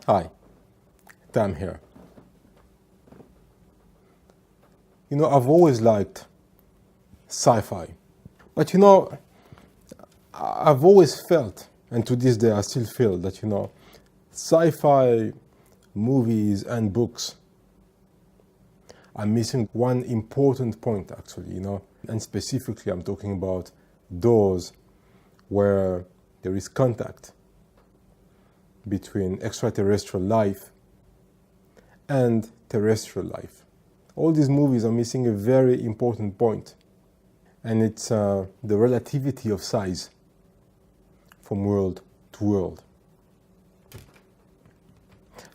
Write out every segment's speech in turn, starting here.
Hi, Tam here. I've always liked sci-fi, but I've always felt, and to this day I still feel that, sci-fi movies and books are missing one important point actually, and specifically I'm talking about those where there is contact between extraterrestrial life and terrestrial life. All these movies are missing a very important point, and it's the relativity of size from world to world.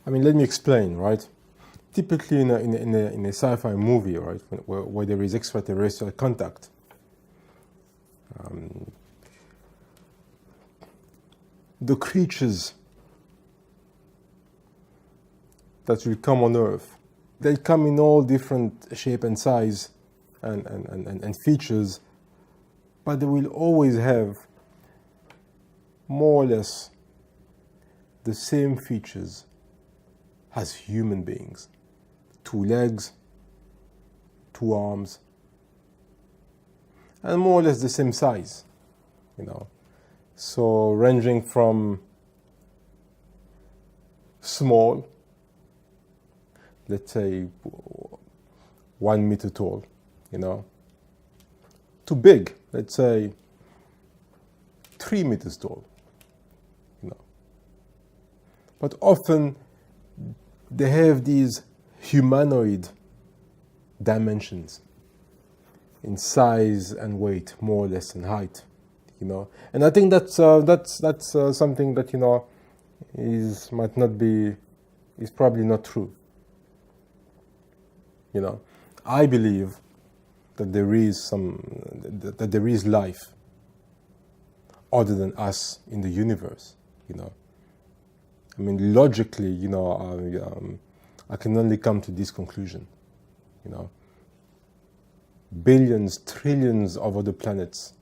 Let me explain, right? Typically in a sci-fi movie, right, where there is extraterrestrial contact, the creatures that will come on Earth, they come in all different shape and size and features, but they will always have more or less the same features as human beings. 2 legs, 2 arms, and more or less the same size, So ranging from small, let's say 1 meter tall, to big, let's say 3 meters tall, But often they have these humanoid dimensions in size and weight, more or less, in height, And I think that's something that is probably not true. I believe that there is life other than us in the universe. Logically, I can only come to this conclusion. Billions, trillions of other planets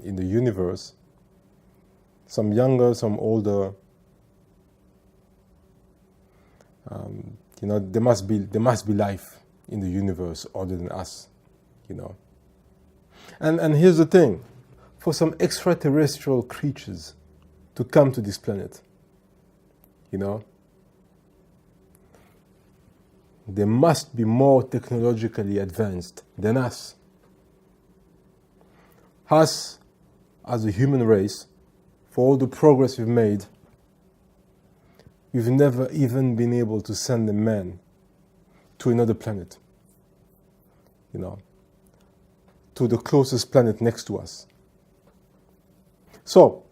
in the universe, some younger, some older. There must be life in the universe other than us, And here's the thing: for some extraterrestrial creatures to come to this planet, they must be more technologically advanced than us. Us, as a human race, for all the progress we've made, we've never even been able to send a man to another planet, to the closest planet next to us. So,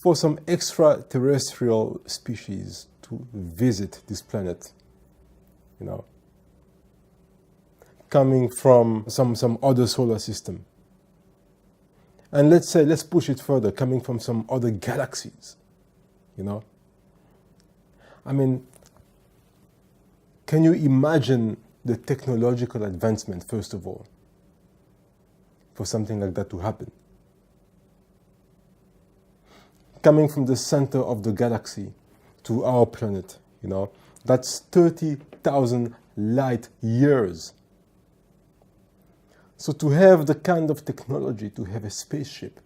for some extraterrestrial species to visit this planet, coming from some other solar system, and let's push it further, coming from some other galaxies, can you imagine the technological advancement, first of all, for something like that to happen? Coming from the center of the galaxy to our planet, that's 30,000 light years. So to have the kind of technology, to have a spaceship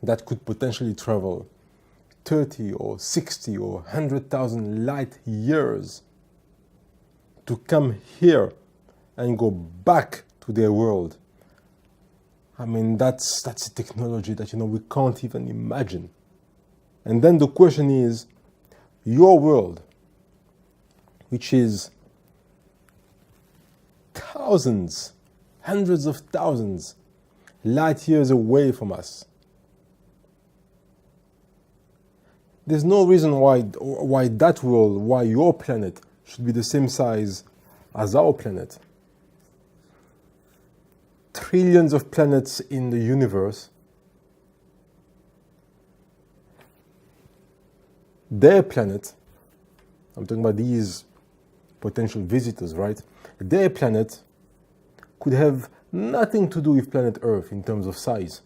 that could potentially travel 30 or 60 or 100,000 light years to come here and go back to their world, that's a technology that, we can't even imagine. And then the question is, your world, which is thousands, hundreds of thousands light years away from us, there's no reason why that world, why your planet should be the same size as our planet. Trillions of planets in the universe, their planet, I'm talking about these potential visitors, right? Their planet could have nothing to do with planet Earth in terms of size.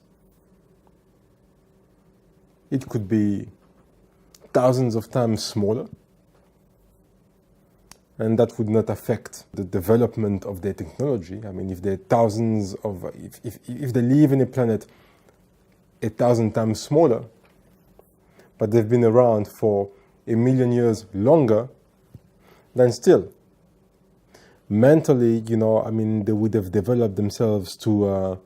It could be thousands of times smaller, and that would not affect the development of their technology. I mean, if they're thousands of, if they live in a planet 1,000 times smaller, but they've been around for 1,000,000 years longer, then still, mentally, I mean, they would have developed themselves to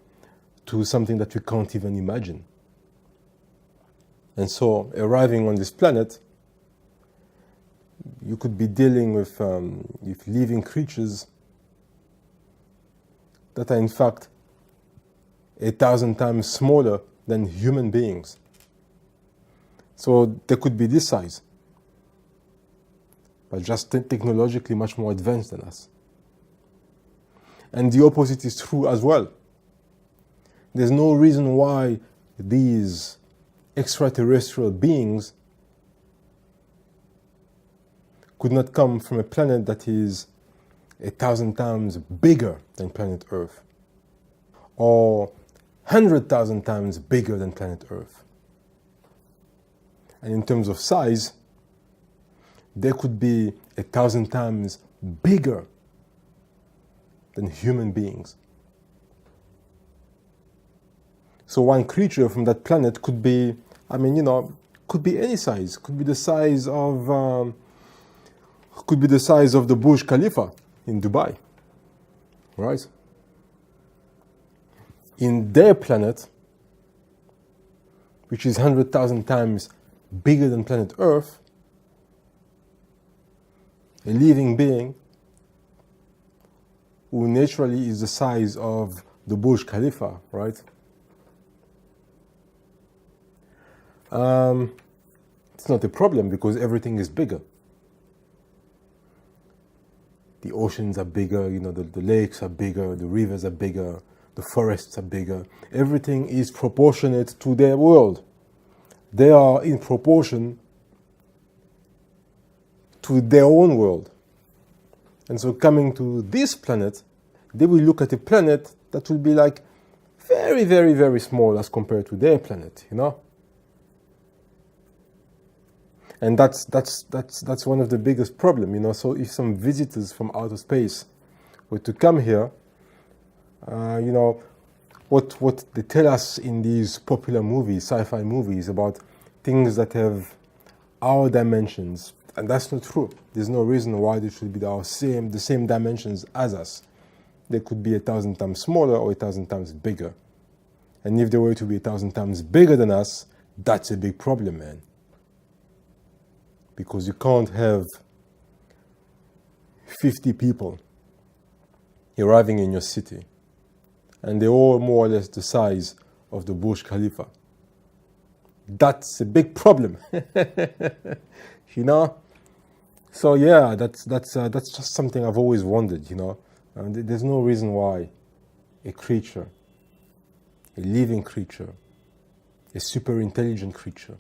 something that we can't even imagine. And so, arriving on this planet, you could be dealing with living creatures that are in fact 1,000 times smaller than human beings. So they could be this size, but just technologically much more advanced than us. And the opposite is true as well. There's no reason why these extraterrestrial beings could not come from a planet that is 1,000 times bigger than planet Earth, or 100,000 times bigger than planet Earth. And in terms of size, they could be 1,000 times bigger than human beings. So one creature from that planet could be, could be any size. Could be the size of the Burj Khalifa in Dubai, right? In their planet, which is 100,000 times bigger than planet Earth, a living being who naturally is the size of the Burj Khalifa, right? It's not a problem because everything is bigger. The oceans are bigger, the lakes are bigger, the rivers are bigger, the forests are bigger. Everything is proportionate to their world. They are in proportion to their own world. And so coming to this planet, they will look at a planet that will be like very, very, very small as compared to their planet, And that's one of the biggest problems, So if some visitors from outer space were to come here, what they tell us in these popular movies, sci-fi movies, about things that have our dimensions, and that's not true. There's no reason why they should be the same dimensions as us. They could be 1,000 times smaller or 1,000 times bigger. And if they were to be 1,000 times bigger than us, that's a big problem, man. Because you can't have 50 people arriving in your city, and they're all more or less the size of the Burj Khalifa. That's a big problem, So yeah, that's just something I've always wondered, And there's no reason why a creature, a living creature, a super intelligent creature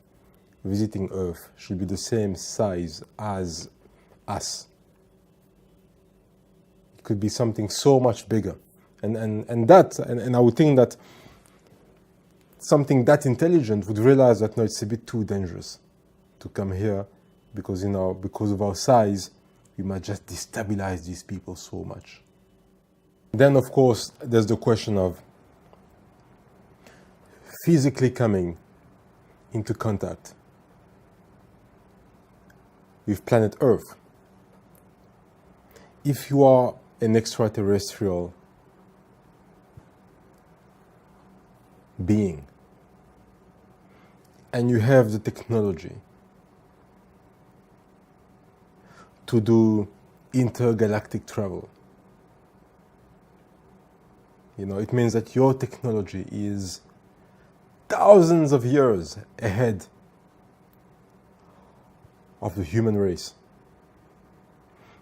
visiting Earth should be the same size as us. It could be something so much bigger. And I would think that something that intelligent would realize that, no, it's a bit too dangerous to come here because, because of our size, we might just destabilize these people so much. Then, of course, there's the question of physically coming into contact with planet Earth. If you are an extraterrestrial being and you have the technology to do intergalactic travel, it means that your technology is thousands of years ahead of the human race.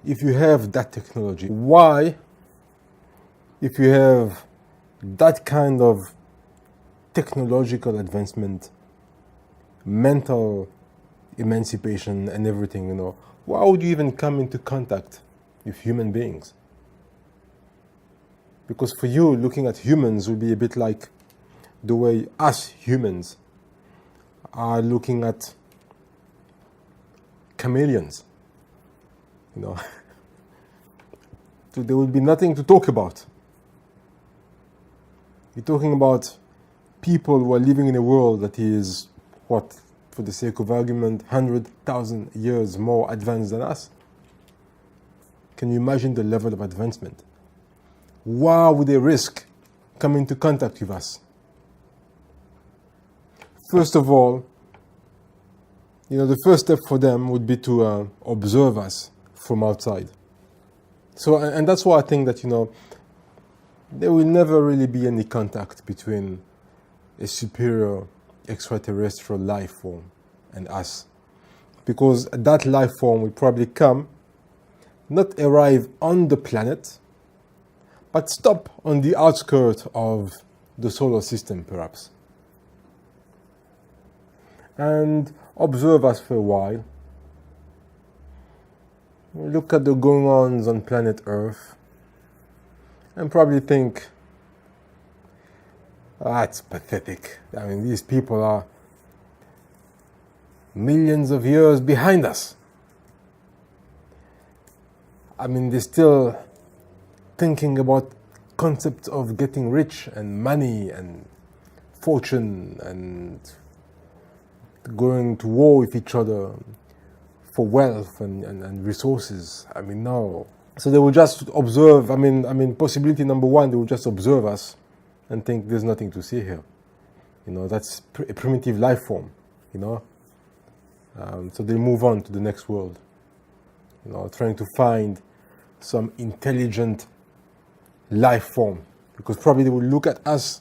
If you have that technology, why, if you have that kind of technological advancement, mental emancipation and everything, why would you even come into contact with human beings? Because for you, looking at humans will be a bit like the way us humans are looking at chameleons. You know, so there would be nothing to talk about. You're talking about people who are living in a world that is, what, for the sake of argument, 100,000 years more advanced than us. Can you imagine the level of advancement? Why would they risk coming into contact with us? First of all, the first step for them would be to observe us from outside. So, and that's why I think that, there will never really be any contact between a superior extraterrestrial life form and us. Because that life form will probably come, not arrive on the planet, but stop on the outskirts of the solar system, perhaps. And observe us for a while. Look at the going-ons on planet Earth and probably think, that's pathetic. I mean, these people are millions of years behind us. I mean, they're still thinking about concepts of getting rich and money and fortune and going to war with each other for wealth and resources. I mean, no. So they will just observe. I mean, possibility number one, they will just observe us and think there's nothing to see here. That's a primitive life form, So they move on to the next world, trying to find some intelligent life form. Because probably they will look at us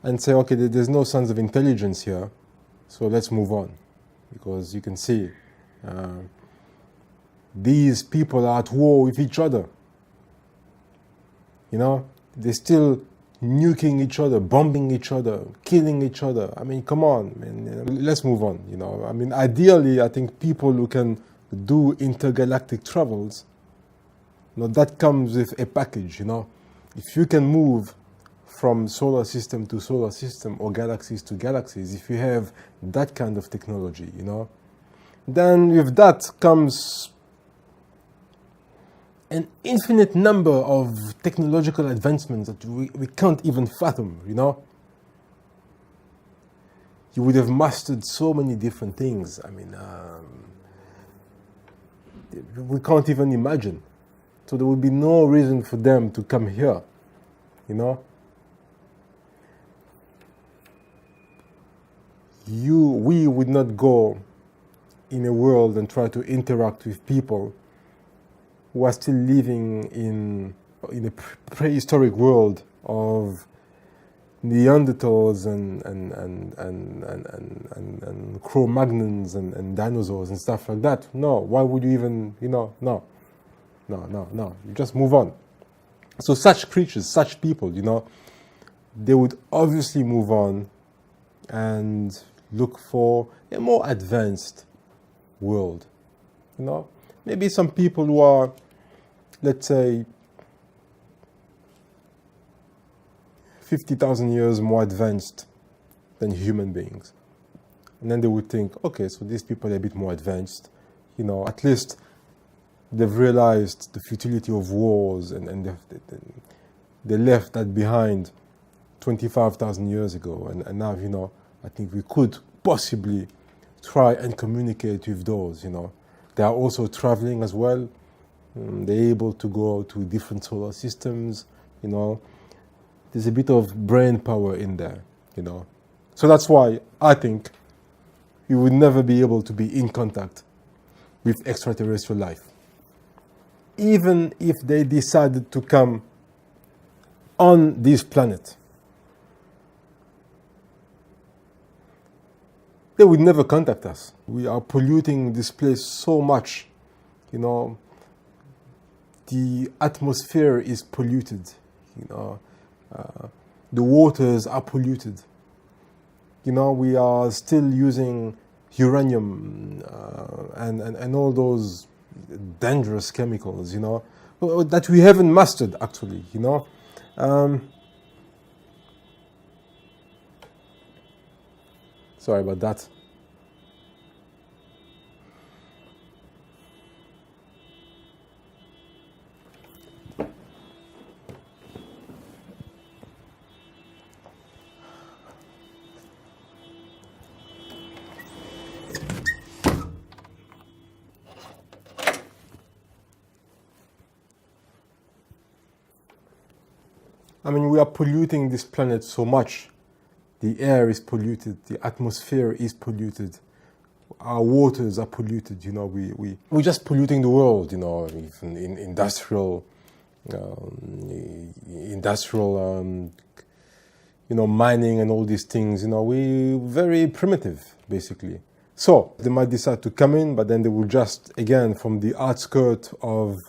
and say, okay, there's no signs of intelligence here, so let's move on. Because you can see, these people are at war with each other. They're still nuking each other, bombing each other, killing each other. I mean, come on, man. Let's move on. I mean, ideally, I think people who can do intergalactic travels, that comes with a package. If you can move from solar system to solar system or galaxies to galaxies, if you have that kind of technology, then with that comes an infinite number of technological advancements that we can't even fathom, You would have mastered so many different things. I mean, we can't even imagine. So there would be no reason for them to come here, We would not go in a world and try to interact with people who are still living in a prehistoric world of Neanderthals and Cro-Magnons and dinosaurs and stuff like that. No, why would you even, no. You just move on. So such creatures, such people, they would obviously move on and look for a more advanced world. Maybe some people who are, let's say, 50,000 years more advanced than human beings. And then they would think, okay, so these people are a bit more advanced. At least they've realized the futility of wars and they left that behind 25,000 years ago. And now, I think we could possibly try and communicate with those, They are also traveling as well. They're able to go to different solar systems, There's a bit of brain power in there, So that's why I think you would never be able to be in contact with extraterrestrial life. Even if they decided to come on this planet, they would never contact us. We are polluting this place so much, The atmosphere is polluted, The waters are polluted. We are still using uranium and all those dangerous chemicals, that we haven't mastered actually, Sorry about that. I mean, we are polluting this planet so much. The air is polluted, the atmosphere is polluted, our waters are polluted, you know, we're just polluting the world, you know, even in industrial, you know, mining and all these things, you know, we're very primitive, basically. So they might decide to come in, but then they will just, again, from the outskirts of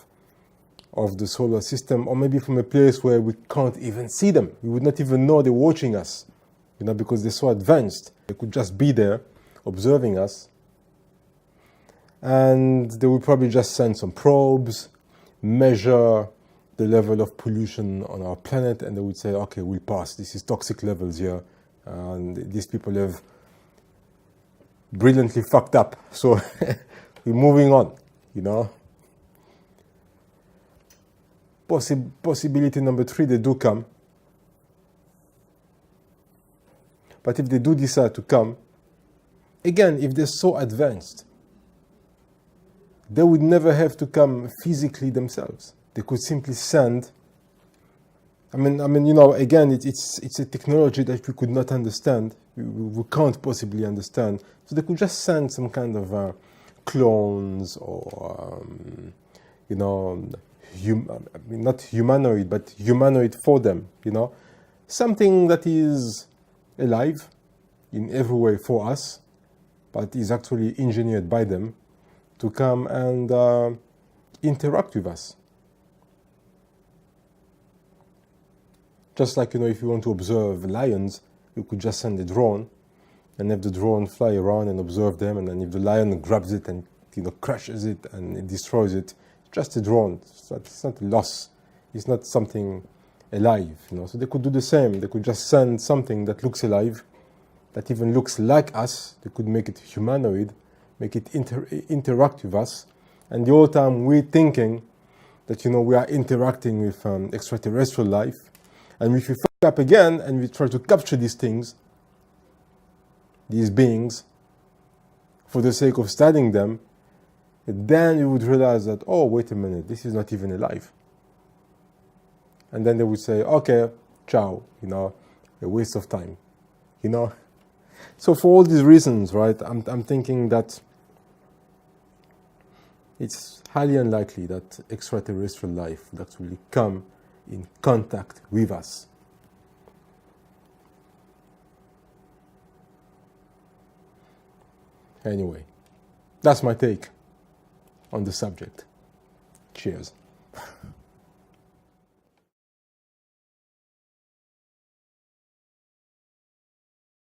the solar system, or maybe from a place where we can't even see them. We would not even know they're watching us, you know, because they're so advanced. They could just be there observing us. And they will probably just send some probes, measure the level of pollution on our planet, and they would say, okay, we'll pass. This is toxic levels here. And these people have brilliantly fucked up. So we're moving on, you know. Possibility number 3, they do come. But if they do decide to come, again, if they're so advanced, they would never have to come physically themselves. They could simply send. I mean, you know, again, it's a technology that we could not understand. We can't possibly understand. So they could just send some kind of clones or, you know, not humanoid, but humanoid for them, you know. Something that is alive in every way for us, but is actually engineered by them to come and interact with us. Just like, you know, if you want to observe lions, you could just send a drone and have the drone fly around and observe them, and then if the lion grabs it and, you know, crushes it and it destroys it, it's just a drone. It's not a loss. It's not something alive, you know. So they could do the same. They could just send something that looks alive, that even looks like us. They could make it humanoid, make it interact with us, and the whole time we're thinking that, you know, we are interacting with extraterrestrial life. And if we fuck up again and we try to capture these things, these beings, for the sake of studying them, then you would realize that, oh, wait a minute, this is not even alive. And then they would say, okay, ciao, you know, a waste of time, you know. So for all these reasons, right, I'm thinking that it's highly unlikely that extraterrestrial life would actually come in contact with us. Anyway, that's my take on the subject. Cheers.